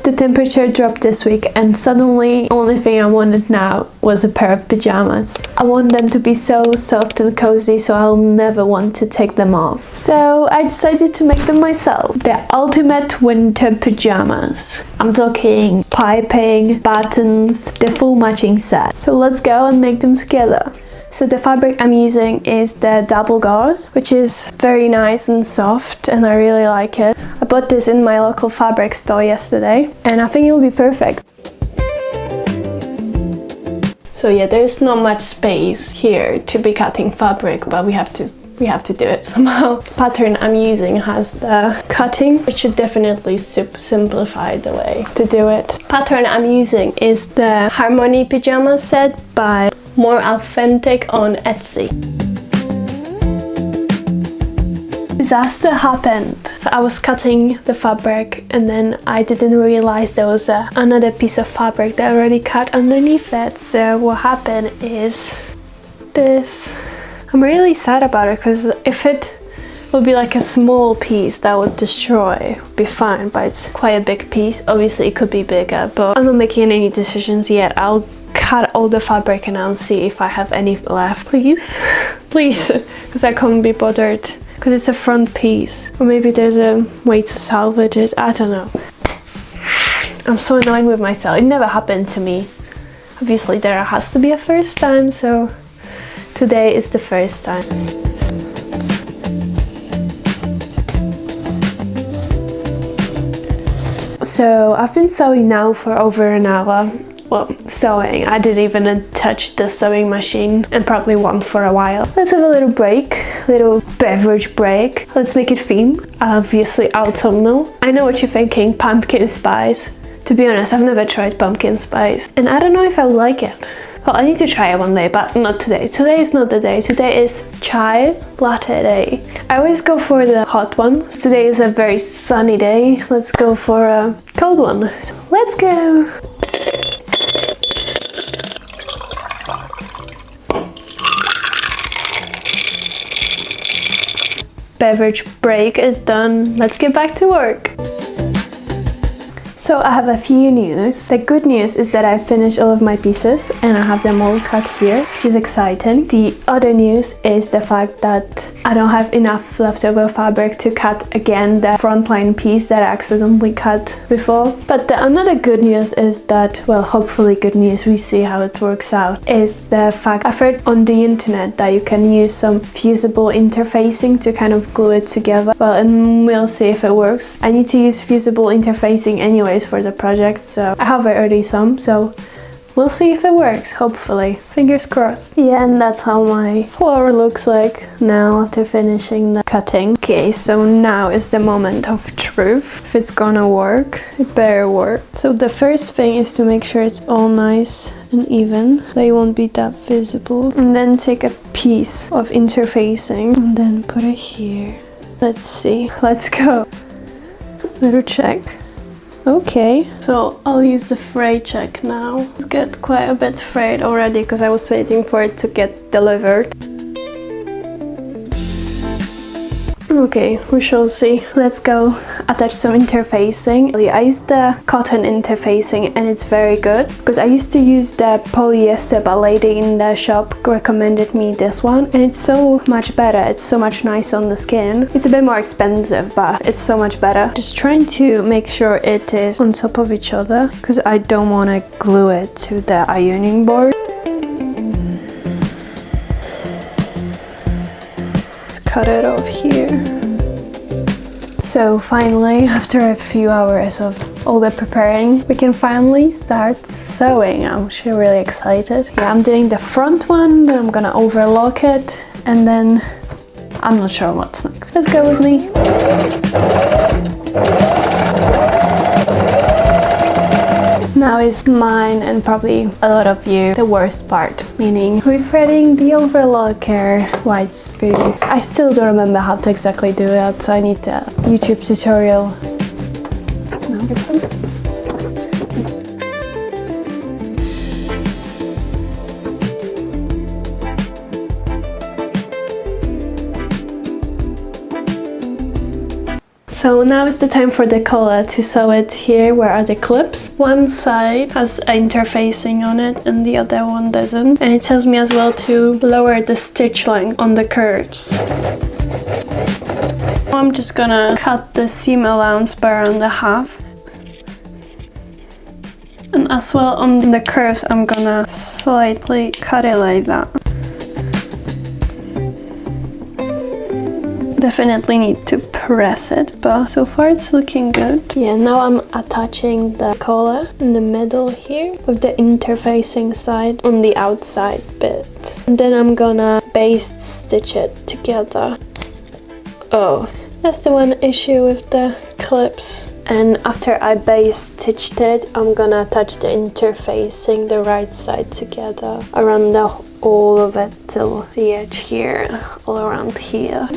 The temperature dropped this week and suddenly the only thing I wanted now was a pair of pajamas. I want them to be so soft and cozy, so I'll never want to take them off. So I decided to make them myself. The ultimate winter pajamas. I'm talking piping, buttons, the full matching set. So let's go and make them together. So the fabric I'm using is the double gauze, which is very nice and soft and I really like it. I bought this in my local fabric store yesterday and I think it will be perfect. So yeah, there's not much space here to be cutting fabric, but we have to do it somehow. Pattern I'm using has the cutting, which should definitely simplify the way to do it. Pattern I'm using is the Harmony Pyjama set by MoreAuthentic on Etsy. Disaster happened. So I was cutting the fabric and then I didn't realize there was another piece of fabric that I already cut underneath it. So what happened is this. I'm really sad about it because if it would be like a small piece that would destroy, would be fine, but it's quite a big piece. Obviously it could be bigger, but I'm not making any decisions yet. I'll cut all the fabric and I'll see if I have any left. Please, please, because I can't be bothered because it's a front piece. Or maybe there's a way to salvage it. I don't know. I'm so annoyed with myself. It never happened to me. Obviously there has to be a first time, so today is the first time. So I've been sewing now for over an hour. Well, sewing. I didn't even touch the sewing machine and probably won't for a while. Let's have a little break, little beverage break. Let's make it theme. Obviously autumnal. I know what you're thinking, pumpkin spice. To be honest, I've never tried pumpkin spice and I don't know if I would like it. Well, I need to try it one day, but not today. Today is not the day. Today is chai latte day. I always go for the hot one. Today is a very sunny day. Let's go for a cold one. So let's go. Beverage break is done. Let's get back to work. So I have a few news. The good news is that I finished all of my pieces and I have them all cut here, which is exciting. The other news is the fact that I don't have enough leftover fabric to cut again the frontline piece that I accidentally cut before. But another good news is that, well, hopefully good news, we see how it works out, is the fact I've heard on the internet that you can use some fusible interfacing to kind of glue it together. Well, and we'll see if it works. I need to use fusible interfacing anyways for the project, so I have already some, so we'll see if it works, hopefully. Fingers crossed. Yeah, and that's how my floor looks like now after finishing the cutting. Okay, so now is the moment of truth. If it's gonna work, it better work. So the first thing is to make sure it's all nice and even. They won't be that visible. And then take a piece of interfacing and then put it here. Let's see. Let's go. Little check. Okay, so I'll use the fray check now. It's got quite a bit frayed already because I was waiting for it to get delivered. Okay, we shall see. Let's go attach some interfacing. I used the cotton interfacing and it's very good because I used to use the polyester, but a lady in the shop recommended me this one and it's so much better. It's so much nicer on the skin. It's a bit more expensive, but it's so much better. Just trying to make sure it is on top of each other because I don't want to glue it to the ironing board. Cut it off here. So finally, after a few hours of all the preparing, we can finally start sewing. I'm actually really excited. Yeah, I'm doing the front one, then I'm gonna overlock it, and then I'm not sure what's next. Let's go with me. Now is mine and probably a lot of you the worst part, meaning refretting the overlocker white spool. I still don't remember how to exactly do it, so I need a YouTube tutorial. So now is the time for the collar to sew it here where are the clips. One side has interfacing on it and the other one doesn't. And it tells me as well to lower the stitch length on the curves. I'm just gonna cut the seam allowance by around the half. And as well on the curves, I'm gonna slightly cut it like that. Definitely need to press it, but so far it's looking good. Yeah, now I'm attaching the collar in the middle here with the interfacing side on the outside bit. And then I'm gonna baste stitch it together. Oh, that's the one issue with the clips. And after I baste stitched it, I'm gonna attach the interfacing, the right side together around all of it till the edge here, all around here.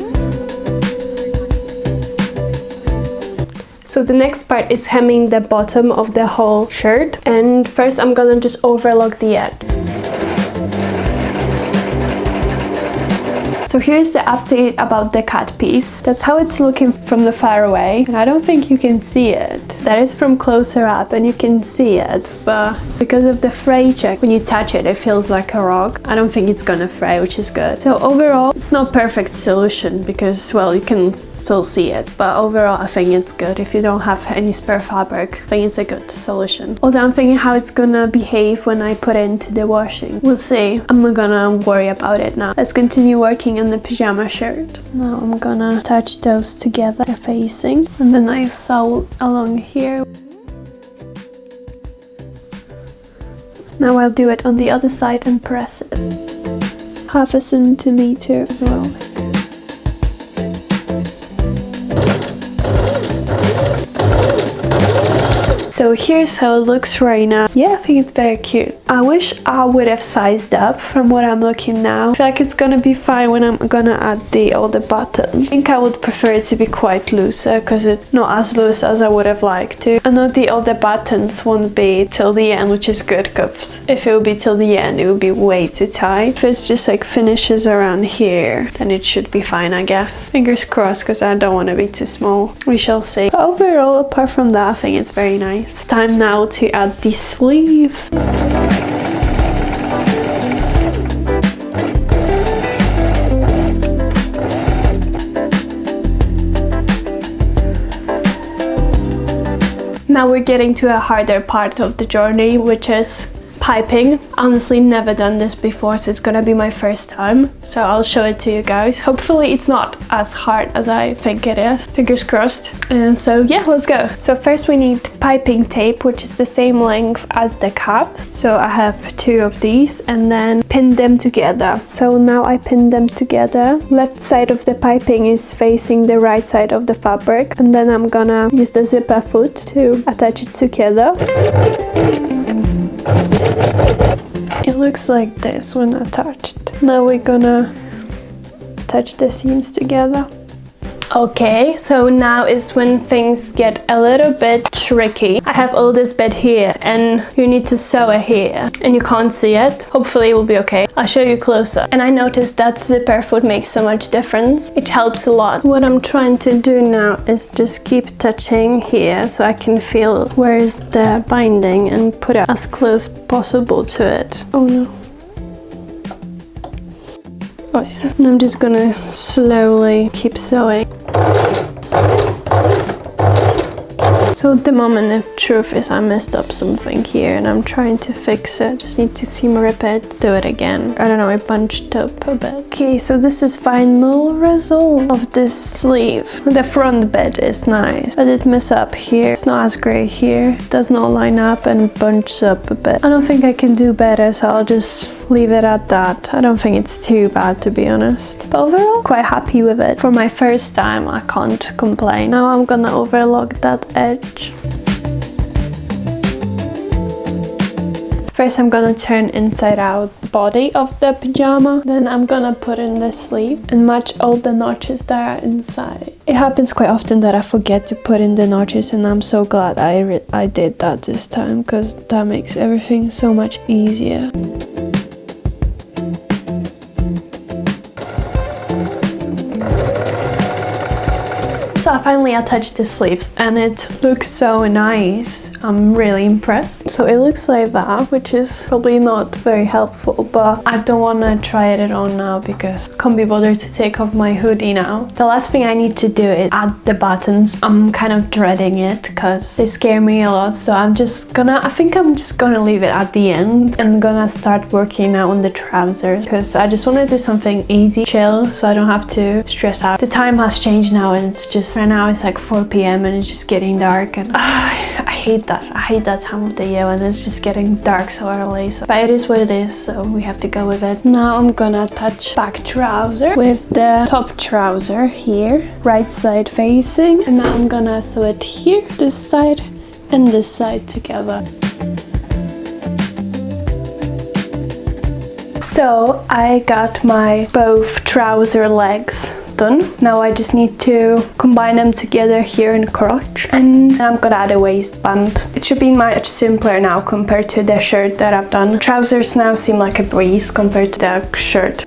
So the next part is hemming the bottom of the whole shirt, and first I'm gonna just overlock the edge. So here's the update about the cut piece. That's how it's looking from the far away, and I don't think you can see it. That is from closer up and you can see it, but because of the fray check, when you touch it, it feels like a rock. I don't think it's gonna fray, which is good. So overall, it's not perfect solution because, well, you can still see it, but overall I think it's good. If you don't have any spare fabric, I think it's a good solution. Although I'm thinking how it's gonna behave when I put it into the washing. We'll see. I'm not gonna worry about it now. Let's continue working on the pajama shirt. Now I'm gonna attach those together, facing, and then I sew along here. Now I'll do it on the other side and press it. 1/2 centimeter as well. So here's how it looks right now. Yeah, I think it's very cute. I wish I would have sized up from what I'm looking now. I feel like it's gonna be fine when I'm gonna add all the buttons. I think I would prefer it to be quite looser because it's not as loose as I would have liked to. I know the other buttons won't be till the end, which is good because if it would be till the end, it would be way too tight. If it's just like finishes around here, then it should be fine, I guess. Fingers crossed because I don't want to be too small. We shall see. But overall, apart from that, I think it's very nice. It's time now to add the sleeves. Now we're getting to a harder part of the journey, which is piping. Honestly, never done this before, so it's gonna be my first time. So I'll show it to you guys. Hopefully it's not as hard as I think it is. Fingers crossed. And so yeah, let's go. So first we need piping tape, which is the same length as the cuffs. So I have 2 of these and then pin them together. So now I pin them together. Left side of the piping is facing the right side of the fabric. And then I'm gonna use the zipper foot to attach it together. It looks like this when attached. Now we're gonna attach the seams together. Okay, so now is when things get a little bit tricky. I have all this bit here and you need to sew it here and you can't see it. Hopefully it will be okay. I'll show you closer. And I noticed that zipper foot makes so much difference. It helps a lot. What I'm trying to do now is just keep touching here so I can feel where is the binding and put it as close possible to it. Oh no. Oh yeah. And I'm just gonna slowly keep sewing. So at the moment, the truth is I messed up something here and I'm trying to fix it. Just need to seam rip it, do it again. I don't know, I bunched up a bit. Okay, so this is final result of this sleeve. The front bit is nice. I did mess up here. It's not as great here. It does not line up and bunches up a bit. I don't think I can do better, so I'll just leave it at that. I don't think it's too bad, to be honest. But overall, quite happy with it. For my first time, I can't complain. Now I'm gonna overlock that edge. First I'm gonna turn inside out the body of the pajama, then I'm gonna put in the sleeve and match all the notches that are inside. It happens quite often that I forget to put in the notches and I'm so glad I did that this time because that makes everything so much easier. So I finally attached the sleeves and it looks so nice. I'm really impressed. So it looks like that, which is probably not very helpful, but I don't want to try it on now because I can't be bothered to take off my hoodie now. The last thing I need to do is add the buttons. I'm kind of dreading it because they scare me a lot, so I think I'm just gonna leave it at the end and gonna start working now on the trousers because I just want to do something easy, chill, so I don't have to stress out. The time has changed now and it's just, right now it's like 4 p.m. and it's just getting dark, and I hate that. I hate that time of the year when it's just getting dark so early. So, but it is what it is, so we have to go with it. Now I'm gonna attach back trouser with the top trouser here, right side facing, and now I'm gonna sew it here, this side and this side together. So I got my both trouser legs done. Now I just need to combine them together here in the crotch, and then I'm gonna add a waistband. It should be much simpler now compared to the shirt that I've done. Trousers now seem like a breeze compared to the shirt.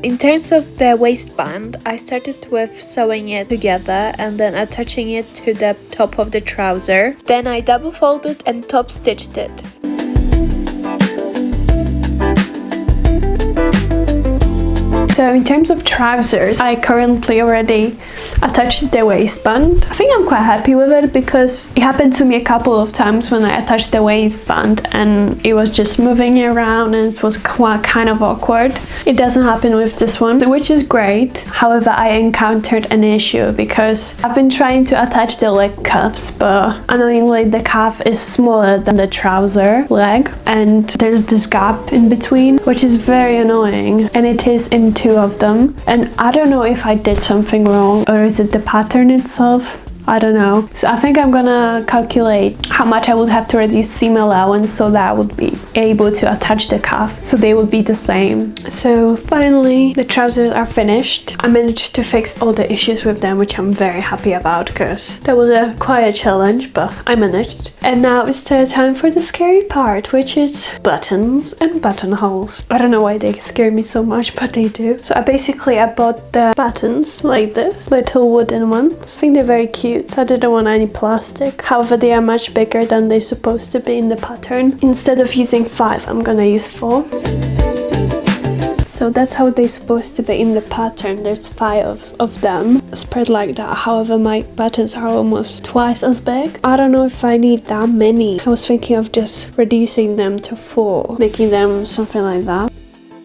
In terms of the waistband, I started with sewing it together and then attaching it to the top of the trouser. Then I double folded and top stitched it. So in terms of trousers, I currently already attached the waistband. I think I'm quite happy with it because it happened to me a couple of times when I attached the waistband and it was just moving around and it was kind of awkward. It doesn't happen with this one, which is great. However, I encountered an issue because I've been trying to attach the leg cuffs, but annoyingly the cuff is smaller than the trouser leg and there's this gap in between, which is very annoying, and it is in two of them, and I don't know if I did something wrong or is it the pattern itself. I don't know. So I think I'm gonna calculate how much I would have to reduce seam allowance so that I would be able to attach the cuff so they would be the same. So finally the trousers are finished. I managed to fix all the issues with them, which I'm very happy about because that was a quite a challenge, but I managed. And now it's the time for the scary part, which is buttons and buttonholes. I don't know why they scare me so much, but they do. So I bought the buttons like this, little wooden ones. I think they're very cute. I didn't want any plastic. However, they are much bigger than they're supposed to be in the pattern. Instead of using 5, I'm gonna use 4. So that's how they're supposed to be in the pattern. There's 5 of them spread like that. However, my buttons are almost twice as big. I don't know if I need that many. I was thinking of just reducing them to 4, making them something like that.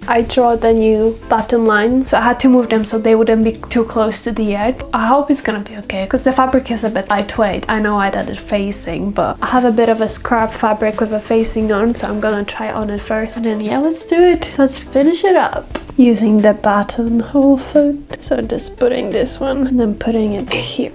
I draw the new button line, so I had to move them so they wouldn't be too close to the edge. I hope it's gonna be okay because the fabric is a bit lightweight. I know I did it facing, but I have a bit of a scrap fabric with a facing on, so I'm gonna try on it first. And then yeah, let's do it. Let's finish it up using the buttonhole foot. So just putting this one and then putting it here.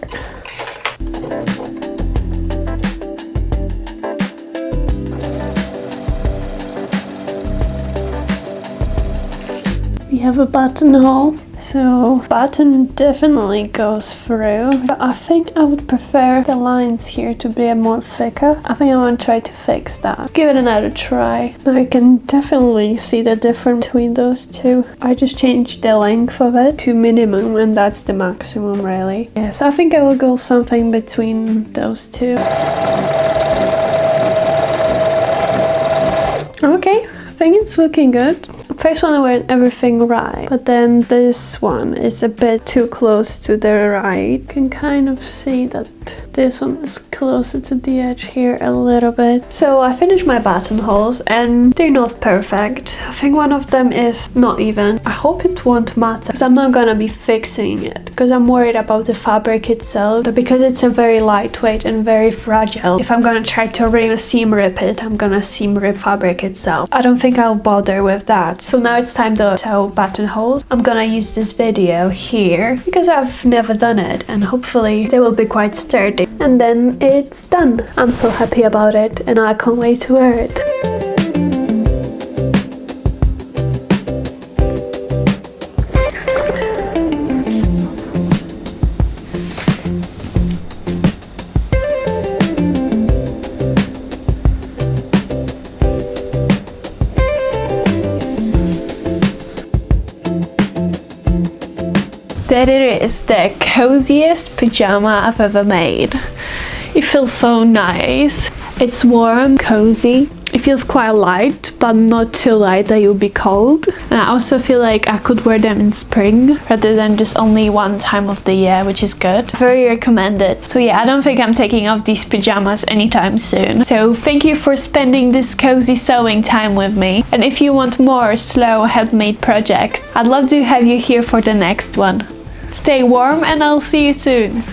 We have a buttonhole, so button definitely goes through, but I think I would prefer the lines here to be more thicker. I think I want to try to fix that. Let's give it another try. Now you can definitely see the difference between those two. I just changed the length of it to minimum and that's the maximum really. Yeah, so I think I will go something between those two. Okay, I think it's looking good. First one I went everything right, but then this one is a bit too close to the right. You can kind of see that this one is closer to the edge here a little bit. So I finished my buttonholes and they're not perfect. I think one of them is not even. I hope it won't matter because I'm not gonna be fixing it because I'm worried about the fabric itself. But because it's a very lightweight and very fragile, if I'm gonna try to seam rip it, I'm gonna seam rip fabric itself. I don't think I'll bother with that. So now it's time to sew buttonholes. I'm gonna use this video here because I've never done it and hopefully they will be quite sturdy. And then it's done. I'm so happy about it and I can't wait to wear it. There it is, the coziest pajama I've ever made. It feels so nice. It's warm, cozy. It feels quite light, but not too light that you'll be cold. And I also feel like I could wear them in spring rather than just only one time of the year, which is good. Very recommended. So yeah, I don't think I'm taking off these pajamas anytime soon. So thank you for spending this cozy sewing time with me. And if you want more slow handmade projects, I'd love to have you here for the next one. Stay warm and I'll see you soon.